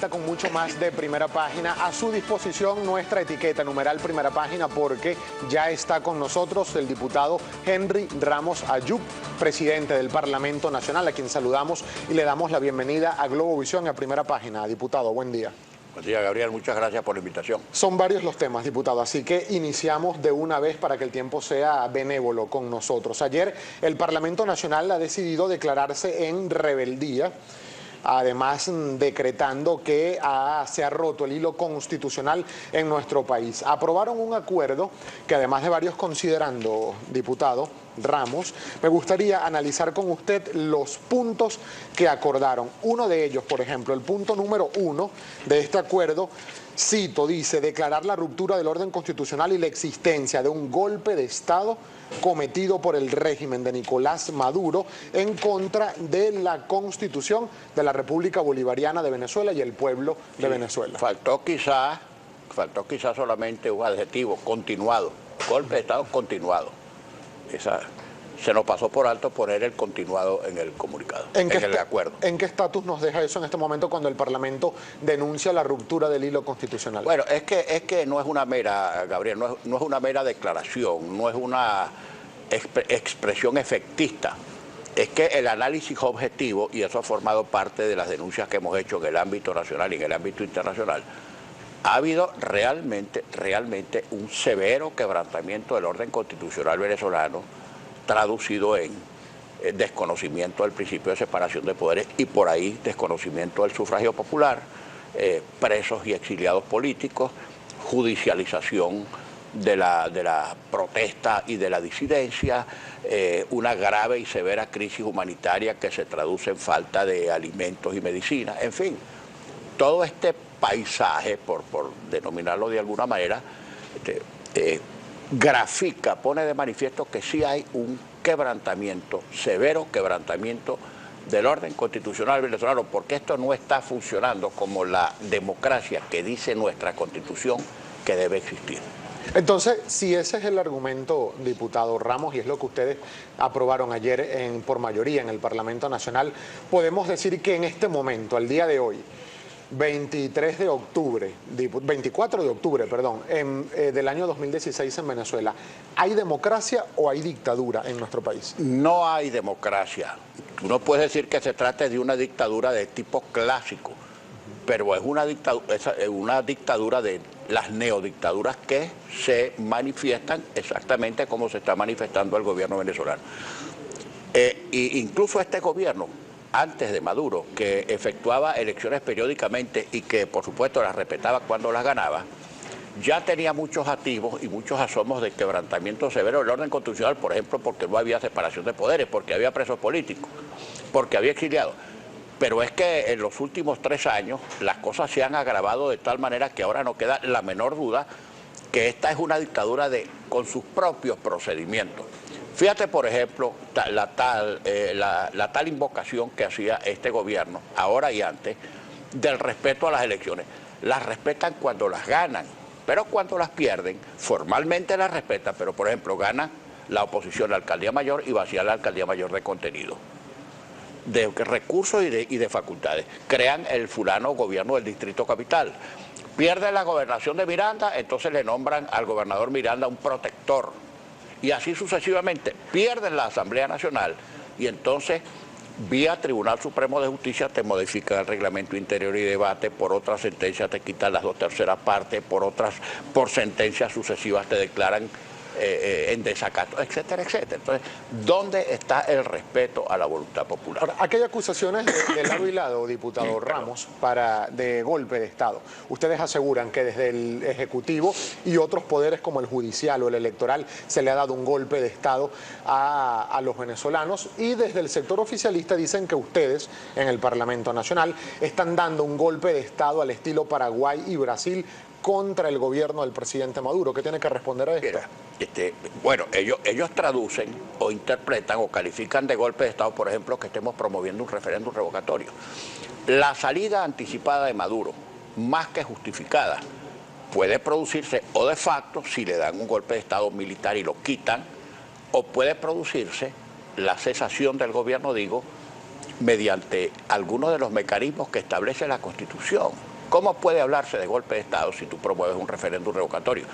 lista con mucho más de Primera Página. A su disposición nuestra etiqueta, numeral Primera Página, porque ya está con nosotros el diputado Henry Ramos Ayub, presidente del Parlamento Nacional, a quien saludamos y le damos la bienvenida a Globovisión y a Primera Página. Diputado, buen día. Buen día, Gabriel. Muchas gracias por la invitación. Son varios los temas, diputado, así que iniciamos de una vez para que el tiempo sea benévolo con nosotros. Ayer el Parlamento Nacional ha decidido declararse en rebeldía, además decretando que se ha roto el hilo constitucional en nuestro país. Aprobaron un acuerdo que, además de varios considerando, diputado Ramos, me gustaría analizar con usted los puntos que acordaron. Uno de ellos, por ejemplo, el punto número 1 de este acuerdo, cito, dice: declarar la ruptura del orden constitucional y la existencia de un golpe de Estado cometido por el régimen de Nicolás Maduro en contra de la Constitución de la República Bolivariana de Venezuela y el pueblo de Venezuela. Faltó quizás solamente un adjetivo: continuado. Golpe de Estado continuado. Se nos pasó por alto poner el continuado en el comunicado, en el acuerdo. ¿En qué estatus nos deja eso en este momento cuando el Parlamento denuncia la ruptura del hilo constitucional? Bueno, es que no es una mera, Gabriel, no es una mera declaración, no es una expresión efectista. Es que el análisis objetivo, y eso ha formado parte de las denuncias que hemos hecho en el ámbito nacional y en el ámbito internacional, ha habido realmente un severo quebrantamiento del orden constitucional venezolano, traducido en desconocimiento del principio de separación de poderes y por ahí desconocimiento del sufragio popular, presos y exiliados políticos, judicialización de la protesta y de la disidencia, una grave y severa crisis humanitaria que se traduce en falta de alimentos y medicina, en fin, todo este paisaje, por denominarlo de alguna manera, grafica, pone de manifiesto que sí hay un quebrantamiento, severo quebrantamiento del orden constitucional venezolano, porque esto no está funcionando como la democracia que dice nuestra Constitución que debe existir. Entonces, si ese es el argumento, diputado Ramos, y es lo que ustedes aprobaron ayer por mayoría en el Parlamento Nacional, podemos decir que en este momento, al día de hoy, 24 de octubre, del año 2016 en Venezuela, ¿hay democracia o hay dictadura en nuestro país? No hay democracia. Tú no puedes decir que se trate de una dictadura de tipo clásico, pero es una dictadura de las neodictaduras que se manifiestan exactamente como se está manifestando el gobierno venezolano. Incluso este gobierno, antes de Maduro, que efectuaba elecciones periódicamente y que por supuesto las respetaba cuando las ganaba, ya tenía muchos atisbos y muchos asomos de quebrantamiento severo del orden constitucional, por ejemplo, porque no había separación de poderes, porque había presos políticos, porque había exiliados. Pero es que en los últimos 3 años las cosas se han agravado de tal manera que ahora no queda la menor duda que esta es una dictadura con sus propios procedimientos. Fíjate, por ejemplo, la tal invocación que hacía este gobierno, ahora y antes, del respeto a las elecciones. Las respetan cuando las ganan, pero cuando las pierden, formalmente las respetan, pero por ejemplo gana la oposición a la alcaldía mayor y vacía la alcaldía mayor de contenido, de recursos y de facultades. Crean el fulano gobierno del Distrito Capital. Pierden la gobernación de Miranda, entonces le nombran al gobernador Miranda un protector. Y así sucesivamente. Pierden la Asamblea Nacional y entonces, vía Tribunal Supremo de Justicia, te modifican el reglamento interior y debate, por otra sentencia te quitan las 2/3 partes, por sentencias sucesivas te declaran en desacato, etcétera, etcétera. Entonces, ¿dónde está el respeto a la voluntad popular? Ahora, aquí hay acusaciones de lado y lado, diputado Ramos, de golpe de Estado. Ustedes aseguran que desde el Ejecutivo y otros poderes como el judicial o el electoral se le ha dado un golpe de Estado a los venezolanos, y desde el sector oficialista dicen que ustedes en el Parlamento Nacional están dando un golpe de Estado al estilo Paraguay y Brasil contra el gobierno del presidente Maduro. ¿Qué tiene que responder a esto? Bueno, ellos traducen o interpretan o califican de golpe de Estado, por ejemplo, que estemos promoviendo un referéndum revocatorio. La salida anticipada de Maduro, más que justificada, puede producirse o de facto, si le dan un golpe de Estado militar y lo quitan, o puede producirse la cesación del gobierno, digo, mediante algunos de los mecanismos que establece la Constitución. ¿Cómo puede hablarse de golpe de Estado si tú promueves un referéndum revocatorio?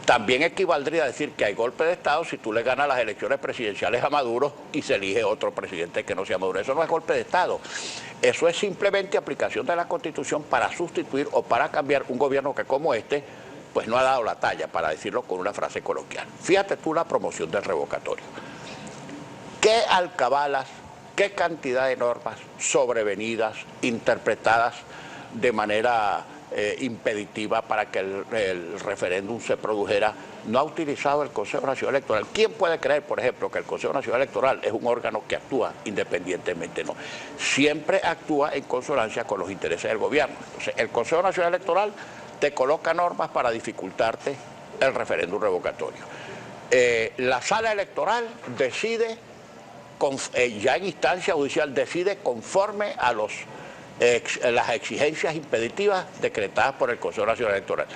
También equivaldría a decir que hay golpe de Estado si tú le ganas las elecciones presidenciales a Maduro y se elige otro presidente que no sea Maduro. Eso no es golpe de Estado. Eso es simplemente aplicación de la Constitución para sustituir o para cambiar un gobierno que como este, pues no ha dado la talla, para decirlo con una frase coloquial. Fíjate tú la promoción del revocatorio. ¿Qué alcabalas, qué cantidad de normas sobrevenidas, interpretadas de manera impeditiva para que el referéndum se produjera, no ha utilizado el Consejo Nacional Electoral? ¿Quién puede creer, por ejemplo, que el Consejo Nacional Electoral es un órgano que actúa independientemente? No. Siempre actúa en consonancia con los intereses del gobierno. Entonces, el Consejo Nacional Electoral te coloca normas para dificultarte el referéndum revocatorio. La sala electoral decide, ya en instancia judicial, decide conforme a las exigencias impeditivas decretadas por el Consejo Nacional Electoral.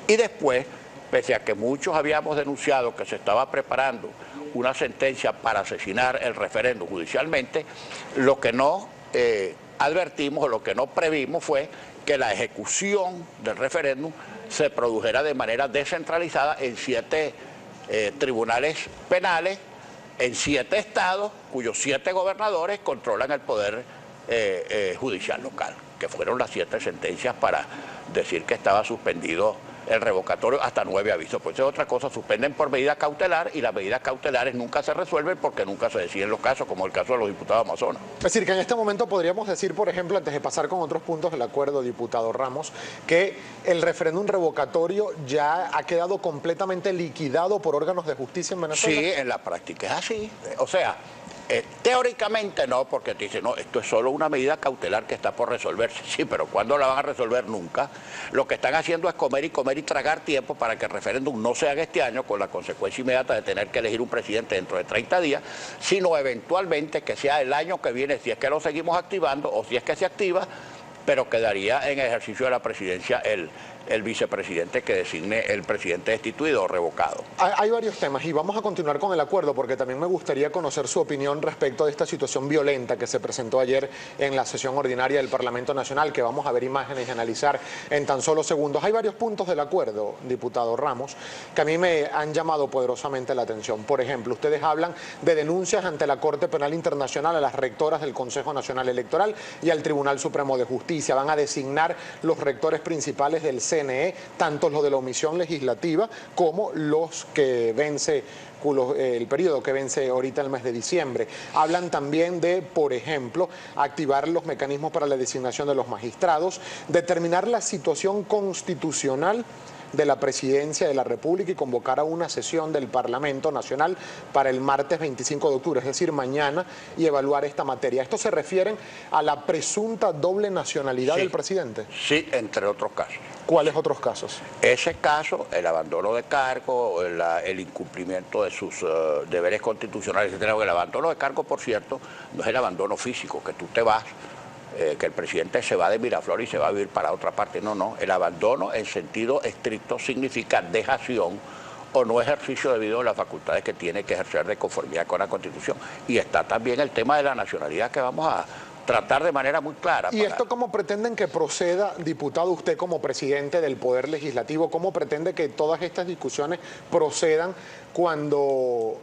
Y después, pese a que muchos habíamos denunciado que se estaba preparando una sentencia para asesinar el referéndum judicialmente, lo que no advertimos o lo que no previmos fue que la ejecución del referéndum se produjera de manera descentralizada en 7 tribunales penales, en 7 estados, cuyos 7 gobernadores controlan el poder judicial local, que fueron las 7 sentencias para decir que estaba suspendido el revocatorio hasta 9 avisos. Pues es otra cosa, suspenden por medida cautelar y las medidas cautelares nunca se resuelven porque nunca se deciden los casos, como el caso de los diputados Amazonas. Es decir, que en este momento podríamos decir, por ejemplo, antes de pasar con otros puntos del acuerdo, diputado Ramos, que el referéndum revocatorio ya ha quedado completamente liquidado por órganos de justicia en Venezuela. Sí, en la práctica es así. O sea, teóricamente no, porque te dicen, no, esto es solo una medida cautelar que está por resolverse. Sí, pero ¿cuándo la van a resolver? Nunca. Lo que están haciendo es comer y tragar tiempo para que el referéndum no se haga este año, con la consecuencia inmediata de tener que elegir un presidente dentro de 30 días, sino eventualmente que sea el año que viene, si es que lo seguimos activando o si es que se activa, pero quedaría en ejercicio de la presidencia el vicepresidente que designe el presidente destituido o revocado. Hay varios temas y vamos a continuar con el acuerdo porque también me gustaría conocer su opinión respecto de esta situación violenta que se presentó ayer en la sesión ordinaria del Parlamento Nacional, que vamos a ver imágenes y analizar en tan solo segundos. Hay varios puntos del acuerdo, diputado Ramos, que a mí me han llamado poderosamente la atención. Por ejemplo, ustedes hablan de denuncias ante la Corte Penal Internacional a las rectoras del Consejo Nacional Electoral y al Tribunal Supremo de Justicia. Van a designar los rectores principales del CNE, tanto los de la omisión legislativa como los que vence el periodo que vence ahorita el mes de diciembre. Hablan también de, por ejemplo, activar los mecanismos para la designación de los magistrados, determinar la situación constitucional de la Presidencia de la República y convocar a una sesión del Parlamento Nacional para el martes 25 de octubre, es decir, mañana, y evaluar esta materia. ¿Esto se refiere a la presunta doble nacionalidad del presidente? Sí, entre otros casos. ¿Cuáles otros casos? Ese caso, el abandono de cargo, el incumplimiento de sus deberes constitucionales, etc. El abandono de cargo, por cierto, no es el abandono físico, que tú te vas, que el presidente se va de Miraflores y se va a vivir para otra parte. No, no. El abandono en sentido estricto significa dejación o no ejercicio debido a las facultades que tiene que ejercer de conformidad con la Constitución. Y está también el tema de la nacionalidad que vamos a tratar de manera muy clara. ¿Y esto cómo pretenden que proceda, diputado, usted como presidente del Poder Legislativo? ¿Cómo pretende que todas estas discusiones procedan cuando,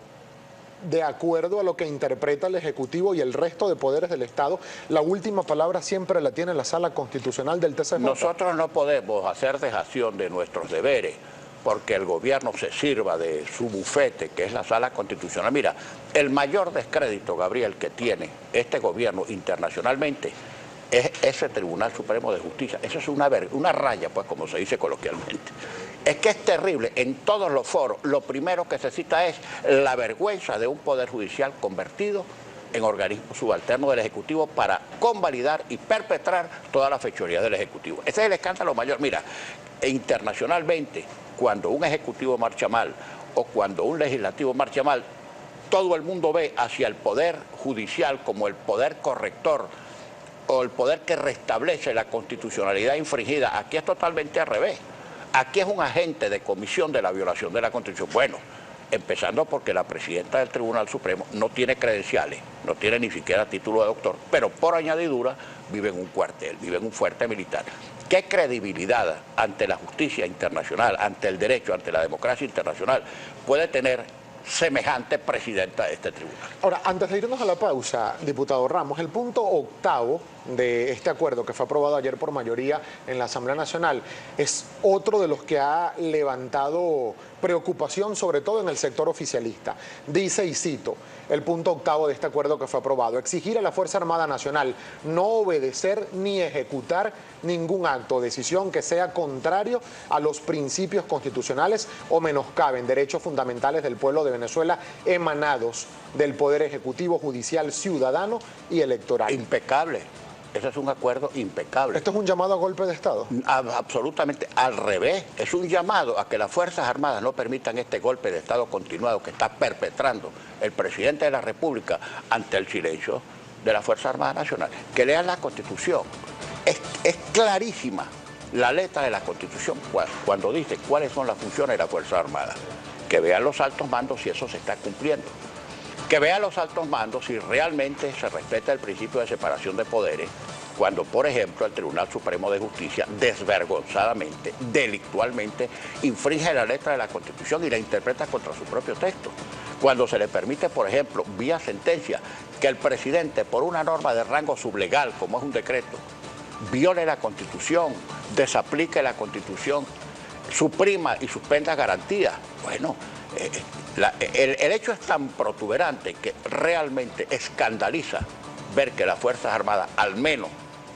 de acuerdo a lo que interpreta el Ejecutivo y el resto de poderes del Estado, la última palabra siempre la tiene la Sala Constitucional del TCJ? Nosotros no podemos hacer dejación de nuestros deberes porque el gobierno se sirva de su bufete, que es la Sala Constitucional. Mira, el mayor descrédito, Gabriel, que tiene este gobierno internacionalmente es ese Tribunal Supremo de Justicia. Eso es una raya, pues, como se dice coloquialmente. Es que es terrible. En todos los foros, lo primero que se cita es la vergüenza de un Poder Judicial convertido en organismo subalterno del Ejecutivo para convalidar y perpetrar toda la fechoría del Ejecutivo. Ese es el escándalo mayor. Mira, internacionalmente, cuando un Ejecutivo marcha mal o cuando un Legislativo marcha mal, todo el mundo ve hacia el Poder Judicial como el poder corrector o el poder que restablece la constitucionalidad infringida. Aquí es totalmente al revés. Aquí es un agente de comisión de la violación de la Constitución. Bueno, empezando porque la presidenta del Tribunal Supremo no tiene credenciales, no tiene ni siquiera título de doctor, pero por añadidura vive en un cuartel, vive en un fuerte militar. ¿Qué credibilidad ante la justicia internacional, ante el derecho, ante la democracia internacional puede tener semejante presidenta de este tribunal? Ahora, antes de irnos a la pausa, diputado Ramos, el punto octavo de este acuerdo que fue aprobado ayer por mayoría en la Asamblea Nacional es otro de los que ha levantado preocupación, sobre todo en el sector oficialista. Dice, y cito, el punto octavo de este acuerdo que fue aprobado: exigir a la Fuerza Armada Nacional no obedecer ni ejecutar ningún acto o decisión que sea contrario a los principios constitucionales o menoscaben derechos fundamentales del pueblo de Venezuela emanados del Poder Ejecutivo, Judicial, Ciudadano y Electoral. Impecable. Ese es un acuerdo impecable. ¿Esto es un llamado a golpe de Estado? Absolutamente al revés. Es un llamado a que las Fuerzas Armadas no permitan este golpe de Estado continuado que está perpetrando el presidente de la República ante el silencio de la Fuerza Armada Nacional. Que lean la Constitución. Es clarísima la letra de la Constitución cuando dice cuáles son las funciones de la Fuerza Armada. Que vean los altos mandos si eso se está cumpliendo. Que vean los altos mandos si realmente se respeta el principio de separación de poderes, cuando, por ejemplo, el Tribunal Supremo de Justicia desvergonzadamente, delictualmente, infringe la letra de la Constitución y la interpreta contra su propio texto. Cuando se le permite, por ejemplo, vía sentencia, que el presidente, por una norma de rango sublegal, como es un decreto, viole la Constitución, desaplique la Constitución, suprima y suspenda garantías. Bueno, el hecho es tan protuberante que realmente escandaliza ver que las Fuerzas Armadas, al menos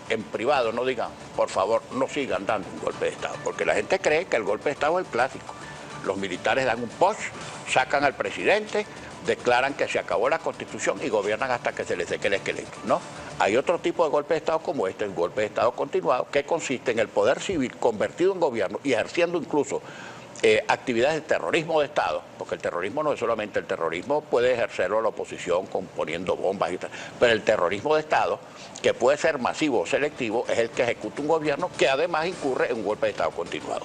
en privado, no digan, por favor, no sigan dando un golpe de Estado, porque la gente cree que el golpe de Estado es el clásico. Los militares dan un push, sacan al presidente, declaran que se acabó la Constitución y gobiernan hasta que se les seque el esqueleto, ¿no? Hay otro tipo de golpe de Estado como este, el golpe de Estado continuado, que consiste en el poder civil convertido en gobierno y ejerciendo incluso actividades de terrorismo de Estado, porque el terrorismo no es solamente el terrorismo, puede ejercerlo la oposición poniendo bombas y tal, pero el terrorismo de Estado, que puede ser masivo o selectivo, es el que ejecuta un gobierno que además incurre en un golpe de Estado continuado.